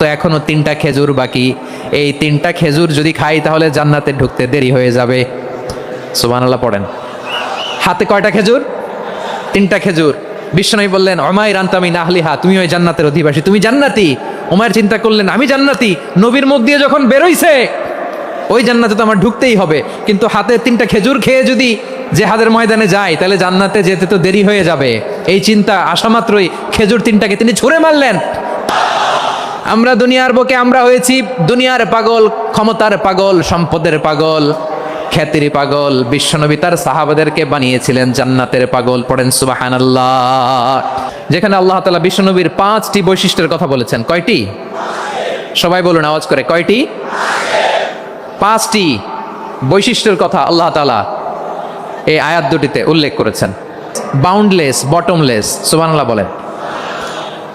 তো এখনো 3টা খেজুর বাকি। এই 3টা খেজুর যদি খাই তাহলে জান্নাতে ঢুকতে দেরি হয়ে যাবে। সুবহানাল্লাহ পড়েন। হাতে কয়টা খেজুর? 3টা খেজুর। বিশ্বনবী বললেন, উমাইর আনতা মিন আহলিহা, তুমি ওই জান্নাতের অধিবাসী, তুমি জান্নাতি। উমাইর চিন্তা করলেন, আমি জান্নাতি, নবীর মুখ দিয়ে যখন বেরোইছে ওই জান্নাতে তো আমার ঢুকতেই হবে, কিন্তু হাতে 3টা খেজুর খেয়ে যদি জিহাদের ময়দানে যায় তাহলে জান্নাতে যেতে তো দেরি হয়ে যাবে। এই চিন্তা আসা মাত্রই খেজুর 3টাকে তিনি ছুঁড়ে মারলেন। আমরা দুনিয়ার বুকে আমরা হয়েছি দুনিয়ার পাগল, ক্ষমতার পাগল, সম্পদের পাগল, খ্যাতির পাগল। বিশ্বনবী তার সাহাবাদেরকে বানিয়েছিলেন জান্নাতের পাগল। পড়েন সুবহানাল্লাহ। যেখানে আল্লাহ তাআলা বিশ্বনবীর 5টি বৈশিষ্ট্যের কথা বলেছেন। কয়টি? সবাই বলুন আওয়াজ করে, কয়টি? 5টি বৈশিষ্ট্যের কথা আল্লাহ তাআলা এই আয়াত দুটিতে উল্লেখ করেছেন। Boundless, bottomless. সুবহানাল্লাহ বলেন।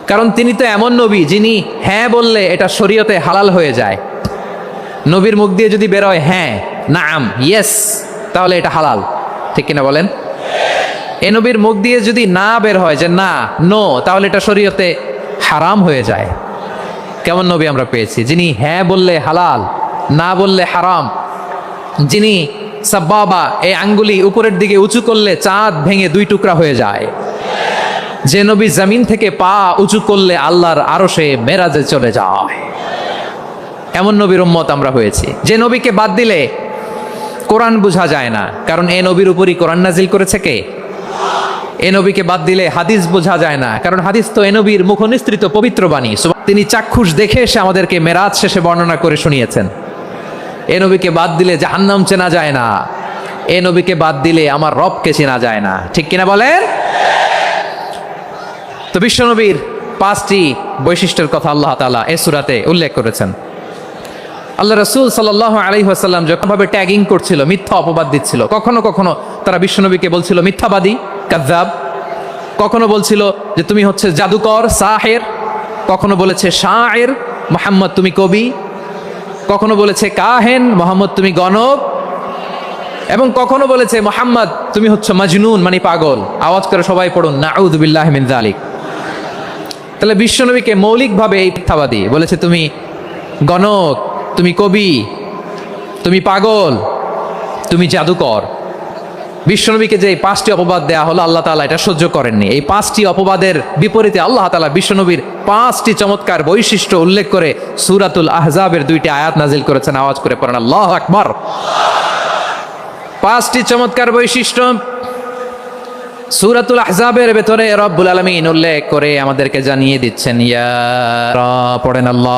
কারণ তিনি তো এমন নবী যিনি হ্যাঁ বললে এটা শরীয়তে হালাল হয়ে যায়। নবীর মুখ দিয়ে যদি বেরোয় হ্যাঁ, নাম, ইয়েস, তাহলে এটা হালাল। ঠিক কিনা বলেন? এ নবীর মুখ দিয়ে যদি না বের হয় যে না, নো, তাহলে এটা শরীয়তে হারাম হয়ে যায়। কেমন নবী আমরা পেয়েছি যিনি হ্যাঁ বললে হালাল, না বললে হারাম। যিনি সাব্বাবা, এই আঙ্গুলি উপরের দিকে উঁচু করলে চাঁদ ভেঙে 2 টুকরা হয়ে যায়। যে নবী জমিন থেকে পা উঁচু করলে আল্লাহর আরশে মেরাজে চলে যায়। এমন নবীর উম্মত আমরা হয়েছি। যে নবীকে বাদ দিলে কোরআন বোঝা যায় না, কারণ এ নবীর উপরই কোরআন নাজিল করেছে কে? এ নবীকে বাদ দিলে হাদিস বোঝা যায় না, কারণ হাদিস তো এ নবীর মুখনিসৃত পবিত্র বাণী। তিনি চাক্ষুষ দেখে এসে আমাদেরকে মেরাজ শেষে বর্ণনা করে শুনিয়েছেন। এ নবীকে বাদ দিলে জাহান্নাম চেনা যায় না। এ নবীকে বাদ দিলে আমার রবকে চেনা যায় না। ঠিক কিনা বলেন? তো বিশ্বনবীর 5টি বৈশিষ্ট্যের কথা আল্লাহ তাআলা এই সূরাতে উল্লেখ করেছেন। আল্লাহ রাসূল সাল্লাল্লাহু আলাইহি ওয়াসাল্লাম যখনভাবে ট্যাগিং করছিল, মিথ্যা অপবাদ দিচ্ছিল, কখনো কখনো তারা বিশ্বনবীকে বলছিল মিথ্যাবাদী, কাযযাব। কখনো বলছিল যে তুমি হচ্ছে জাদুকর, সাহের। কখনো বলেছে শায়ের, মুহাম্মদ তুমি কবি। কখনো বলেছে কাহেন, মুহাম্মদ তুমি গণক। এবং কখনো বলেছে মুহাম্মদ তুমি হচ্ছে মাজনুন, মানে পাগল। আওয়াজ করে সবাই পড়ুন, নাউযু বিল্লাহি মিন যালিক। তাহলে বিশ্বনবীকে মৌলিকভাবে এই মিথ্যাবাদী বলেছে, তুমি গণক, তুমি কবি, তুমি পাগল, তুমি জাদুকর। বিশ্বনবীকে যে 5টি অপবাদ দেয়া হলো, আল্লাহ তাআলা এটা সহ্য করেননি। এই 5টি অপবাদের বিপরীতে আল্লাহ তাআলা বিশ্বনবীর 5টি চমৎকার বৈশিষ্ট্য উল্লেখ করে সূরাতুল আহজাবের 2টি আয়াত নাজিল করেছেন। আওয়াজ করে পড়েন আল্লাহু আকবার। 5টি চমৎকার বৈশিষ্ট্য সূরাতুল আহজাবের ভেতরে রব্বুল আলামিন উল্লেখ করে আমাদেরকে জানিয়ে দিচ্ছেন। ইয়া পড়েন আল্লাহ।